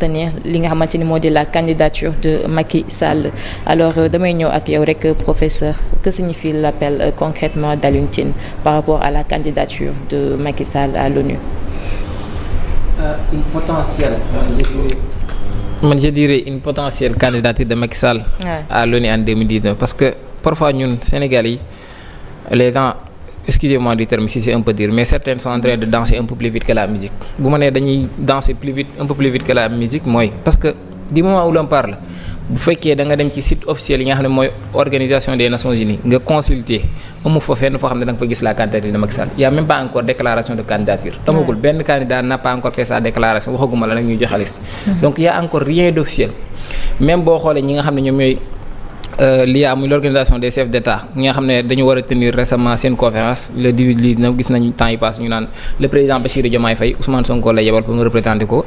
soutenir li nga xamante ni moo di la candidature de Macky Sall alors damay ñëw ak yow rek professeur que signifie l'appel concrètement d'Alioune Tine par rapport à la candidature de Macky Sall à l'ONU? Une potentielle. Je dirais une potentielle candidature de Macky Sall à l'ONU en 2019 parce que parfois ñun Sénégalais yi les gens, excusez-moi du terme si c'est un peu dur, mais certains sont en train de danser un peu plus vite que la musique. Bu ma nee dañuy danser un peu plus vite que la musique mooy parce que du moment où l'on parle bu fekkee da nga dem ci site officiel yi nga xam ne mooy organisation des Nations Unies nga consulter amu fa fenn foo xam ne da nga fa gis la candidature de Macky Sall y a même pas encore déclaration de candidature. amagul benn candidat n'a pas encore fait sa déclaration waxaguma la nag ñuy joxe liste. Donc y a encore rien d'officiel même boo xoolee ñi nga xam ne ñoom ñooy l'IA muy l'organisation des chefs d'État ñi nga xam ne dañu war a tenir récemment seen conférence le 18 gis nañu temps yi passe ñu naan le président Bassirou Diomaye Faye Ousmane Sonko la yebal pour mu représenter ko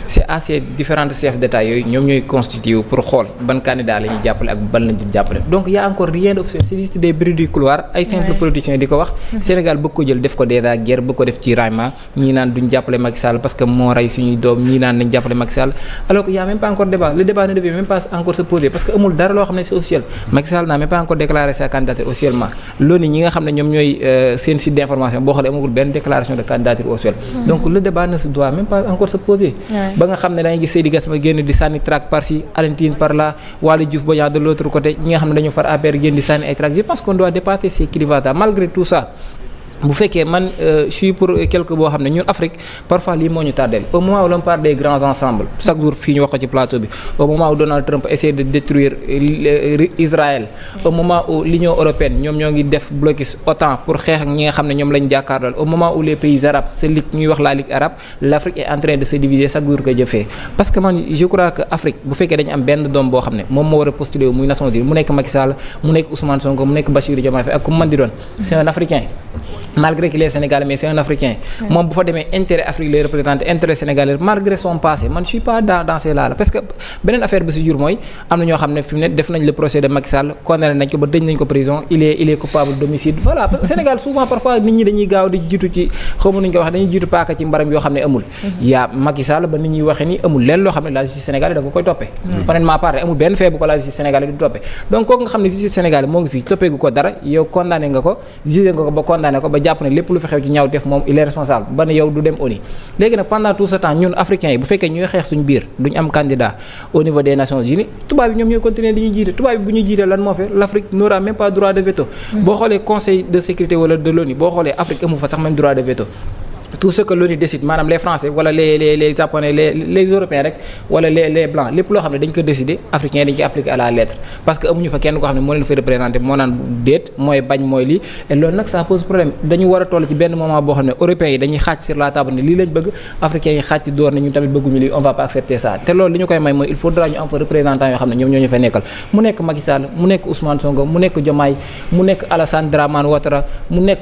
c'est assez différents chefs d'État yooyu ñoom ñooy constitué pour xool ban candidat la ñuy jàppale ak ban lañu dul jàppale donc y a encore rien d'officiel c'est juste des bruits du couloir ay simples politiciens di ko wax Sénégal bëgg ko jël def ko déjà guerre bëgg ko def ci raillement ñii naan duñ jàppale Macky Sall parce que moo rey suñuy doom ñii naan nañ jàppale Macky Sall alors que y a même pas encore débat le débat ne devait même pas encore se poser parce que amul dara loo xam ne c'est officiel Macky Sall n'a même pas encore déclaré sa candidature officiellement loolu ñi nga xam ne ñoom ñooy seen site d'information boo xoolee amagul benn déclaration de candidature officielle donc le débat ne se doit même pas encore se poser ba nga xam ne da ngay gis Seydi Gassama génn di sànni tract par-ci Alioune Tine par là Waly Diouf Bodiang de l'autre côté ñi nga xam ne dañu far APR génn di sànni ay tract je pense qu'on doit dépasser ces clivages malgré tout ça bu fekkee man je suis pour quelque boo xam ne ñun Afrique parfois lii moo ñu tardel au moment où l'on parle des grands ensembles chaque jour fii ñu wax ko ci plateau bi au moment où Donald Trump essaie de détruire Israël au moment où l'Union européenne ñoom ñoo ngi def blocus OTAN pour xeex ak ñi nga xam ne ñoom lañ jàkkaarlool au moment où les pays arabes se ligue ñuy wax la Ligue arabe l'Afrique est en train de se diviser chaque jour que jëfee parce que man je crois que Afrique bu fekkee dañu am benn doom boo xam ne moom moo war a postuler wu muy Nations Unies mu nekk Macky Sall mu nekk Ousmane Sonko mu nekk Bassirou Diomaye Faye ak ku mu mën di doon c'est un Africain malgré qu'il est sénégalais mais c'est un Africain moom bu fa demee intérêt Afrique lay représenté intérêt sénégalais malgré son passé man je suis pas dans ces là parce que beneen affaire bi si jur mooy am na ñoo xam ne fi mu ne def nañ le procès de Macky Sall condamné nañ ko ba tëj nañ ko prison il est coupable d'homicide voilà parce que Sénégal souvent parfois nit ñi dañuy gaaw di jiitu ci xawma nuñ ko wax dañuy jiitu paaka ci mbaram yoo xam ne amul yaa Macky Sall ba nit ñuy waxee ni amul leen loo xam ne la justice sénégalaise da nga koy toppee honnêtement parlé amul benn fait bu ko la justice sénégalaise du toppee donc kooku nga xam ne justice sénégalaise moo ngi fii toppeegu ko dara yow condamné nga ko jugé nga ko ba condamné ko ba jàpp ne lépp lu fi xew ci ñaaw def moom il est responsable ba ne yow du dem ONU léegi nag pendant tout ce temps ñun africains yi bu fekkee ñuy xeex suñu biir duñ am candidat au niveau des Nations Unies tubaab yi ñoom ñooy continuer di ñu jiite tubaab yi bu ñu jiite lan moo fi l'Afrique n'aura même pas droit de veto boo xoolee conseil de sécurité wala de l'ONU boo xoolee Afrique amu fa sax même droit de veto tout ce que l'ONU décide maanaam les Français wala les Japonais les Européens rek wala les Blancs lépp loo xam ne dañ ko décider africains dañ koy appliquer à la lettre parce que amuñu fa kenn koo xam ne moo leen fa représenter moo naan déet mooy bañ mooy lii et loolu nag ça pose problème dañu war a toll ci benn moment boo xam ne européens yi dañuy xaaj sur la table ne lii lañ bëgg africains yi xaaj ci door ne ñun tamit bëgguñu lii on va pas accepter ça te loolu li ñu koy may mooy il faudra ñu am fa représentant yoo xam ne ñoom ñoo ñu fa nekkal mu nekk Macky Sall mu nekk Ousmane Sonko mu nekk Diomaye mu nekk Alassane Dramane Ouattara mu nekk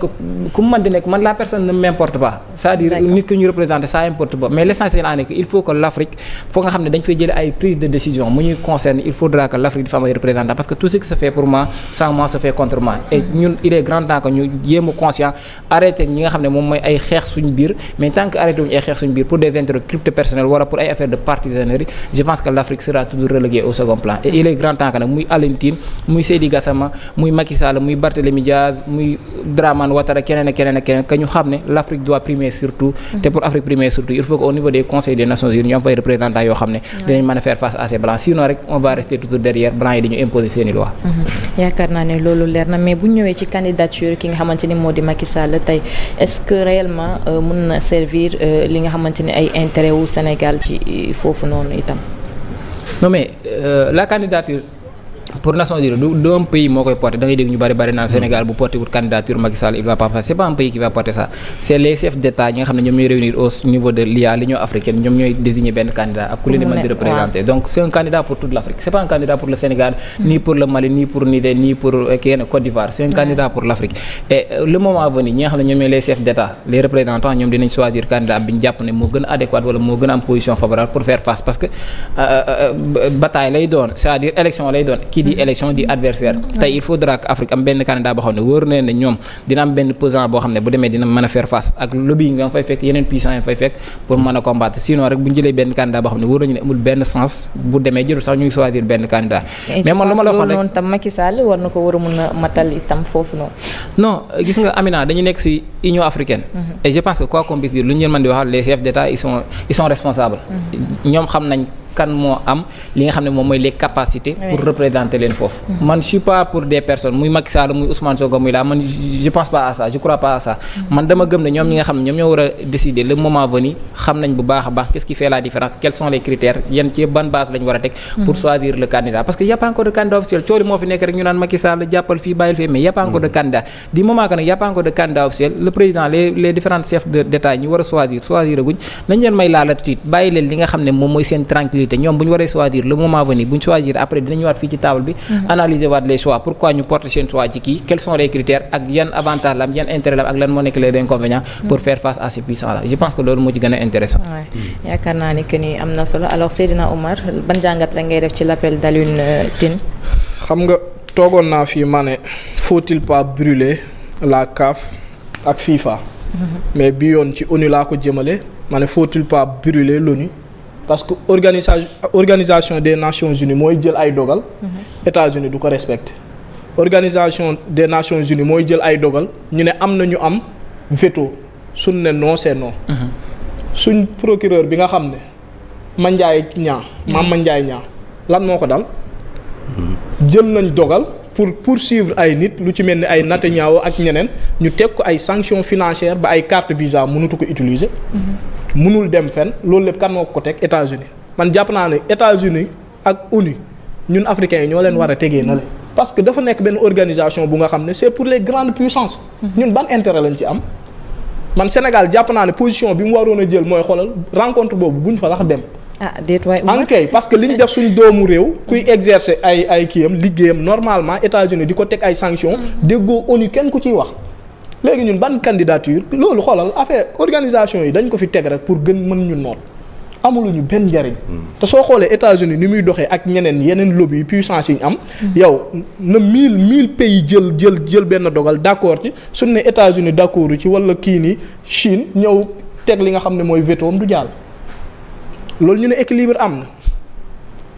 ku mu mën di nekk man la personne ne m'importe pas c'est-à-dire nit que ñu représenter ça importe pas mais l'essentiel en est que il faut que l'Afrique foo nga xam ne dañ fay jëlee ay prise de décision mu ñuy concerne il faudra que l'Afrique di fa am ay représentants parce que tout ce qui se fait pour moi sans moi se fait contre moi et ñun il est grand temps que ñu jéem a conscient arrêté ñi nga xam ne moom mooy ay xeex suñu biir mais tant que arrêté wuñu ay xeex suñu biir pour des intérêts crypto-personnels wala pour ay affaires de partisanerie je pense que l'Afrique sera toujours reléguée au second plan et il est grand temps que nag muy Alioune Tine muy Seydi Gassama muy Macky Sall muy Barthélémy Diaz muy Dramane Ouattara keneen ak keneen ak keneen que ñu xam ne l'Afrique doit primer surtout te pour Afrique primaire surtout il faut qu'au niveau des conseils des Nations Unies ñu am fay représentants yoo xam ne dinañ mën a faire face à ces blancs sinon rek on va rester toujours derrière blancs yi dañu imposer seeni loi yaakaar naa ne loolu leer na mais bu ñu ñëwee ci candidature ki nga xamante ni moo di Macky Sall tey est-ce que réellement mën na servir li nga xamante ni ay intérêt wu Sénégal ci foofu noonu itam non mais la candidature pour Nations Unies du un pays moo koy porter da ngay dégg ñu bari naan Sénégal bu porter wut candidature Macky Sall il va pas passer c'est pas un pays qui va porter ça c'est les chefs d'État ñi nga xam ne ñoom ñooy réunir au niveau de l'IA l'Union africaine ñoom ñooy désigner benn candidat ak ku leen di mën di représenter donc c'est un candidat pour toute l'Afrique c'est pas un candidat pour le Sénégal ni pour le Mali ni pour Niger ni pour Côte d'Ivoire c'est un candidat pour l'Afrique et le moment venu ñi nga xam ne ñoom ñooy les chefs d'État les représentants ñoom dinañ choisir candidat bi ñu jàpp ne moo gën a adéquat wala moo gën a am position favorable pour faire face parce que bataille lay doon c'est-à-dire élection lay doon kii di élection di adversaire tey il faudra que Afrique am benn candidat boo xam ne wóor na ne ñoom dina am benn pesant boo xam ne bu demee dina mën a faire face ak lobby nga fay fekk yeneen puissants yi fay fekk pour mën a combattre sinon rek bu ñu jëlee benn candidat boo xam ne wóor nañu ne amul benn sens bu demee jëru sax ñuy choisir benn candidat mais man lu ma la wax noonu tam Macky Sall war na ko war a mun a matal itam foofu noonu non gis nga Amina dañu nekk ci Union africaine et je pense que quoi qu'on puisse dire lu ñu leen mën di wax les chefs d'État ils sont responsables ñoom xam nañ kan moo am li nga xam ne moom mooy les capacités pour représenter leen foofu man je suis pas pour des personnes muy Macky Sall muy Ousmane Sonko muy laa man je pense pas à ça je crois pas à ça man dama gëm ne ñoom ñi nga xam ne ñoom ñoo war a décider le moment venu xam nañ bu baax a baax qu'est-ce qui fait la différence quels sont les critères yan ci ban base lañ war a teg pour choisir le candidat parce que y a pas encore de candidat officiel coori moo fi nekk rek ñu naan Macky Sall jàppal fii bàyyil fii mais y a pas encore de candidat du moment que nag y a pas encore de candidat officiel le président les différents chefs d'État ñu war a choisir aguñ nañ leen may la latitude bàyyi leen li nga xam ne moom mooy seen tranquillité ñoom bu ñu waree choisir le moment venu bu ñu choisir après dinañu waat fii ci table bi analyser waat les choix pourquoi ñu porter seen choix ci kii quels sont les critères ak yan avantage la am yan intérêt la am ak lan moo nekk les inconvénients pour faire face à ces puissants là je pense que loolu moo ci gën a intéressant yaakaar naa ni que ni am na solo alors Seydina Omar ban jàngat rek ngay def ci l'appel d'Alioune Tine xam nga toogoon naa fii ma ne faut-il pas brûler la CAF ak FIFA mais bi yoon ci ONU laa ko jëmale ma ne faut-il pas brûler l'ONU parce que organisation des Nations Unies mooy jël ay dogal États-Unis du ko respecter organisation des Nations Unies mooy jël ay dogal ñu ne am na ñu am veto suñ ne non c'est non suñ procureur bi nga xam ne Mandiaye Niang Mame Mandiaye Niang lan moo ko dal jël nañ dogal pour poursuivre ay nit lu ci mel ni ay Netanyahu ak ñeneen ñu teg ko ay sanctions financières ba ay carte visa mënutu ko utiliser mënul dem fenn loolu lépp kan moo ko teg États-Unis man jàpp naa ne États-Unis ak ONU ñun africains yi ñoo leen war a tegee na le parce que dafa nekk benn organisation bu nga xam ne c'est pour les grandes puissances ñun ban intérêt lañ ci am man Sénégal jàpp naa ne position bi mu waroon a jël mooy xoolal rencontre boobu buñ fa sax dem déet waay ankay parce que li ñu def suñ doomu réew kuy exercer ay kiyam liggéeyam normalement États-Unis di ko teg ay sanctions déggoo ONU kenn ku ciy wax léegi ñun ban candidature loolu xoolal affaire organisation yi dañ ko fi teg rek pour gën mën ñu noot amuluñu benn njariñ te soo xoolee États-Unis ni muy doxee ak yeneen lobby puissance yi ñu am yow na 1000 pays jël benn dogal d'accord ci suñ ne États-Unis d'accord ci wala kii nii Chine ñëw teg li nga xam ne mooy vetoom du jàll loolu ñu ne équilibre am na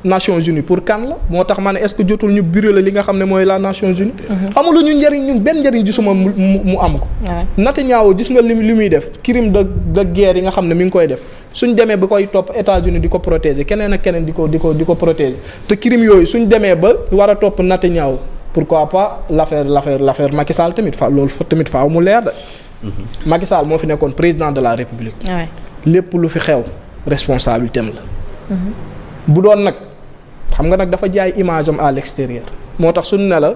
Nations Unies pour kan la moo tax ma ne est-ce que jotul ñu brûler li nga xam ne mooy la Nations Unies amulu ñu njëriñ ñun benn njëriñ gisuma mu am ko Netanyahu gis nga li muy def crime de guerre yi nga xam ne mi ngi koy def suñ demee ba koy topp États-Unis di ko protéger keneen ak keneen di ko protéger te crime yooyu suñ demee ba war a topp Netanyahu pourquoi pas l'affaire Macky Sall tamit loolu tamit faaw mu leer de Macky Sall moo fi nekkoon président de la République lépp lu fi xew responsabilité am la bu doon nag xam nga nag dafa jaay image am à l'extérieur moo tax suñu ne la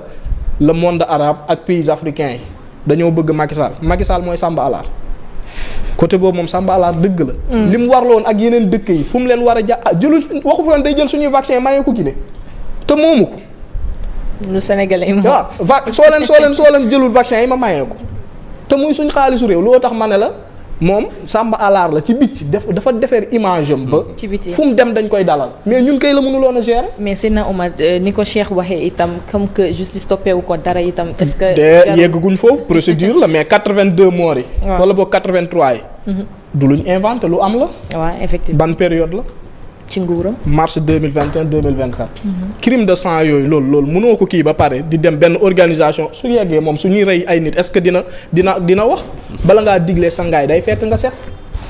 le monde arabe ak pays africains yi dañoo bëgg Macky Sall mooy Samba Alaar côté boobu moom Samba Alaar dëgg la li mu warloon ak yeneen dëkk yi fu mu leen war a jëluñ waxu foon day jël suñuy vaccin mayee ko Guinée te moomu ko lu Sénégalais yi moom waaw soo leen jëlul vaccin yi ma mayee ko te muy suñ xaalisu réew loo tax ma ne la moom Samba Alaar la ci bitti dafa defar image am ba fu mu dem dañ koy dalal mais ñun kay la mënuloon a gérer. mais Seydina Omar ni ko Cheikh waxee itam comme que justice toppeewu ko dara itam est-ce que de yegguñ foofu procédure la mais 82 morts yi wala boog 83 yi du luñ inventé lu am la waaw effectivement ban période la ci nguuram mars 2021 2024 crime de sang yooyu loolu mënoo ko kii ba pare di dem benn organisation su yeggee moom su ñuy rey ay nit est-ce que dina wax bala ngaa diglee sangaay day fekk nga set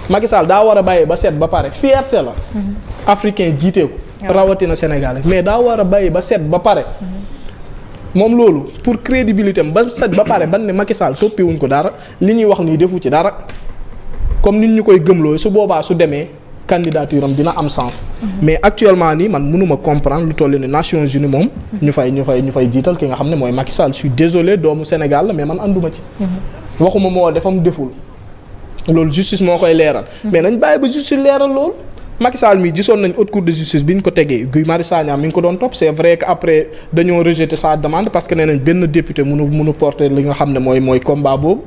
Macky Sall daa war a bàyyi ba set ba pare fierté la africain jiitee ko rawatina sénégalais mais daa war a bàyyi ba set ba pare moom loolu pour crédibilité am ba set ba pare ban ne Macky Sall toppiwuñ ko dara li ñuy wax nii defu ci dara comme nit ñu koy gëmloo su boobaa su demee candidature am dina am sens mais actuellement nii man mënuma comprendre lu toll ni Nations Unies moom ñu fay jiital ki nga xam ne mooy Macky Sall je suis désolé doomu Sénégal la mais man ànduma ci waxuma moo defam deful loolu justice moo koy leeral mais nañ bàyyi ba justice leeral loolu Macky Sall mi gisoon nañ haute cour de justice bi ñu ko tegee Guy Marius Sagna mi ngi ko doon topp c'est vrai que après dañoo rejeter sa demande parce que nee nañ benn député mënu porter li nga xam ne mooy combat boobu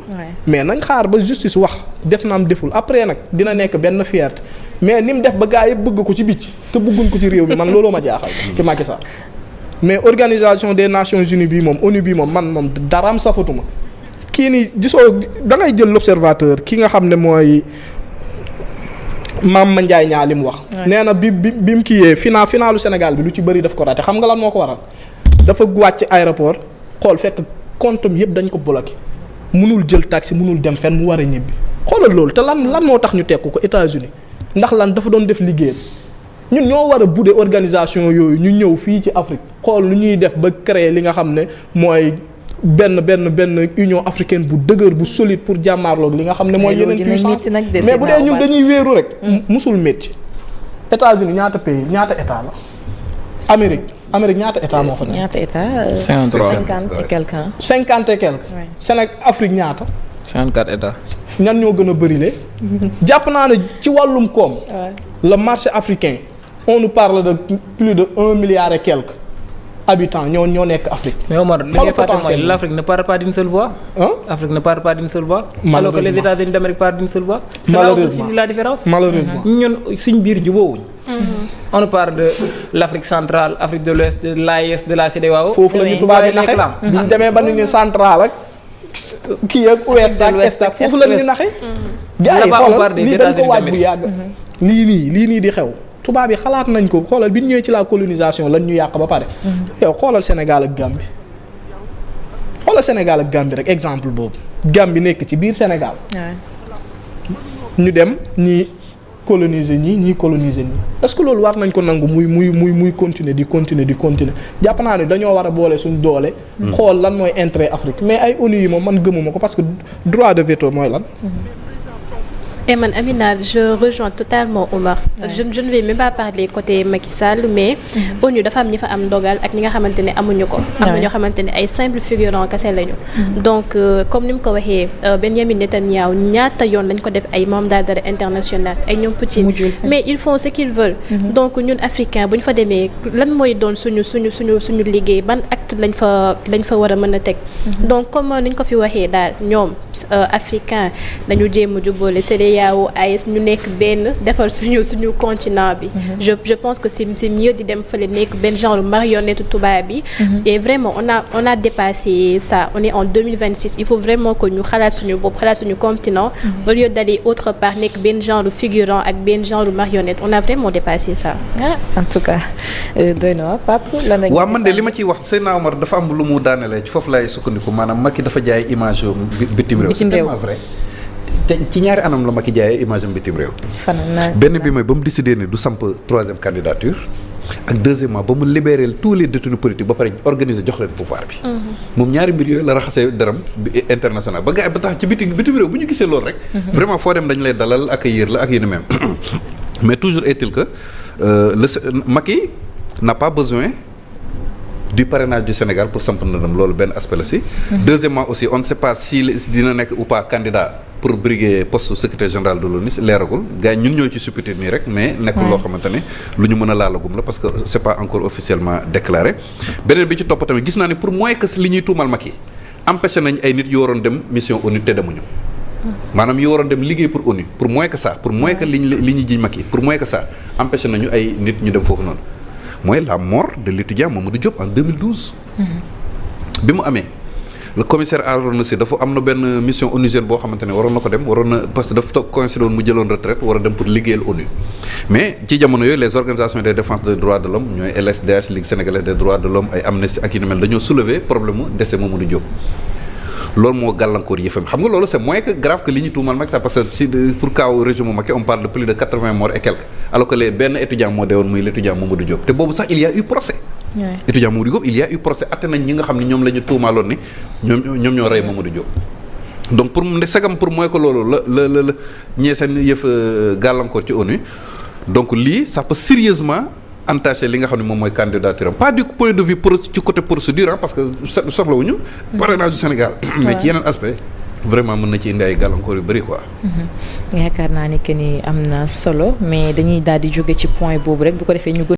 mais nañ xaar ba justice wax def na am deful après nag dina nekk benn fierté mais ni mu def ba gaa yi bëgg ko ci bicc te bëgguñ ko ci réew mi man looloo ma jaaxal ci Macky Sall mais organisation des Nations Unies bi moom ONU bi moom man moom daraam safatuma kii nii gisoo da ngay jël l'observateur ki nga xam ne mooy Mame Mandiaye Niang li mu wax. nee na bi mu kiiyee finalu Sénégal bi lu ci bëri daf ko raté xam nga lan moo ko waral dafa wàcc aéroport xool fekk compte am yëpp dañ ko bloqué mënul jël taxi mënul dem fenn mu war a ñibbi xoolal loolu te lan moo tax ñu tekku ko États-Unis ndax lan dafa doon def liggéeyam ñun ñoo war a budde organisation yooyu ñu ñëw fii ci Afrique xool lu ñuy def ba créer li nga xam ne mooy benn union africaine bu dëgër bu solide pour jàmmaarloog li nga xam ne mooy yeneen puissance mais bu dee ñun dañuy wéeru rek musul métti États-Unis ñaata état la Amérique ñaata état moo fa nekk ñaata état 50 et quelques 50 et quelques Sénégal Afrique ñaata 54 états ñan ñoo gën a bërile jàpp naa ne ci wàllum koom le marché africain on nous parle de plus de 1 milliard et quelques habitants ñoo nekk Afrique. mais Omar li ngay fàtte mooy l'Afrique ne parle pas d'une seule voix. Afrique ne parle pas d'une seule voix. alors que les États-Unis d'Amérique parlent d'une seule voix. malheureusement c'est là aussi la différence. malheureusement ñun suñ biir jubóowuñ. on nous parle de l'Afrique centrale Afrique de l'Ouest de l'AES de la CEDEAO. foofu la ñu tubaab yi naxee bu ñu demee ba nu ñu central ak kii ak ouest ak est ak foofu la ñu naxee. gars yi xoolal lii dañ ko waaj bu yàgg. lii nii di xew. tubaab yi xalaat nañ ko xoolal bi ñu ñëwee ci la colonisation lañ ñu yàq ba pare. yow xoolal Sénégal ak Gambie rek exemple boobu Gambie nekk ci biir Sénégal. ñu dem ñii coloniser ñii est-ce que loolu war nañ ko nangu muy continuer jàpp naa ne dañoo war a boole suñ doole. xool lan mooy intérêt Afrique mais ay ONU yi moom man gëmuma ko parce que droit de veto mooy lan. Et man Amina, je rejoins totalement Omar. Je ne vais même pas parler côté Macky Sall mais ONU dafa am ñi fa am ndogal ak ñi nga xamante ne amuñu ko. am na ñoo xamante ne ay simple figurant kese lañu. donc comme ni mu ko waxee Benjamin Netanyahu ñaata yoon lañ ko def ay mandat d'arrêt international ay ñoom Poutine. mais ils font ce qu'ils veulent. donc ñun africains bu ñu fa demee lan mooy doon suñu liggéey ban acte lañ fa war a mën a teg. donc comme ni ñu ko fi waxee daal ñoom africains dañu jéem a jubboole CEDEAO AES ñu nekk benn defar suñu continent bi. je pense que c'est mieux di dem fële nekk benn genre marionnette tubaab bi. et vraiment on a dépassé ça on est en 2026 il faut vraiment que ñu xalaat suñu bopp xalaat suñu continent. au lieu d'aller autre part nekk benn genre figurant ak benn genre marionnette on a vraiment dépassé ça. en tout cas doy na Pape lan la. waaw man de li ma ciy wax Seydina Omar dafa am lu mu daanelee ci foofu laay sukkandiku maanaam Macky dafa jaay image bitim réew. c'est tellement vrai. te ci ñaari anam la Macky jaayee image am bitim réew. benn bi mooy ba mu décidé ne du samp troisième candidature ak deuxièmement ba mu libérer tous les détenus politiques ba pare organiser jox leen pouvoir bi. moom ñaari mbir yooyu la raxasee daram international ba gars yi ba tax ci bitim réew bu ñu gisee loolu rek. vraiment foo dem dañu lay dalal accueillir la ak yéen même mais toujours est-il que Macky n'a pas besoin du parrainage du Sénégal pour samp ndëndam loolu benn aspect la si. Deuxièmement aussi on ne sait pas si dina nekk ou pas candidat pour briguer poste secrétaire général de l'ONU leeragul gars yi ñun ñoo ci supputer nii rek mais nekkul loo xamante ne lu ñu mën a laalagum la parce que c'est pas encore officiellement déclaré. beneen bi ci topp tamit gis naa ne pour moins que li ñuy tuumal Macky empêché nañ ay nit yu waroon dem mission ONU te demuñu. maanaam yu waroon dem liggéey pour ONU pour moins que ça pour moins que li ñu jiñ Macky pour moins que ça empêché nañu ay nit ñu dem foofu noonu. mooy la mort de l'étudiant Mamadou Diop en 2012. bi mu amee le commissaire Arona Sy dafa am na benn mission onusienne boo xamante ne waroon na ko dem waroon na parce que dafa toog coïncidé woon mu jëloon retraite war a dem pour liggéeyal ONU. mais ci jamono yooyu les organisations de défense des droits de l'homme ñooy LSDH Ligue sénégalaise des droits de l'homme ay Amnesty ak yu ni mel dañoo soulever problème mu décès Mamadou Diop. loolu moo gàllankoor yëfam xam nga loolu c'est moins que grave que li ñu tuumal Macky parce que si pour cas régime Macky on parle de plus de 80 morts et quelques alors que les benn étudiant moo deewoon muy l'étudiant Mamadou Diop te boobu sax il y a eu procès. étudiant Mamadou Diop il y a eu procès atte nañ ñi nga xam ne ñoom la ñu tuumaaloon ni ñoom ñoo rey Mamadou Diop. donc pour segam pour mooy que loolu la ñee seen yëf gàllankoor ci ONU donc lii ça peut sérieusement entaché li nga xam ne moom mooy candidature am pas du point de vue ci côté procédure parce que soxlawuñu parrainage du Sénégal mais ci yeneen aspect vraiment mën na ci indi ay gàllankoor yu bëri quoi. yaakaar naa ni que ni am na solo mais dañuy daal di jóge ci point boobu rek bu ko defee ñu